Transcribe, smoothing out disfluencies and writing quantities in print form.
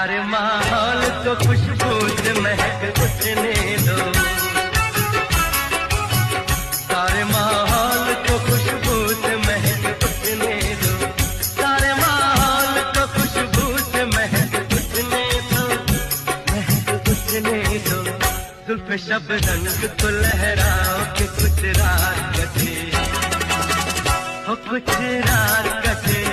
सारे माहौल को खुशबू से महक उठने दो, सारे माहौल को खुशबू से महक उठने दो, सारे माहौल को खुशबू से महक उठने दो, महक उठने दो। जुल्फ़े शबनम को लहराओ कि कुछ रात कटे, हो कुछ रात कटे।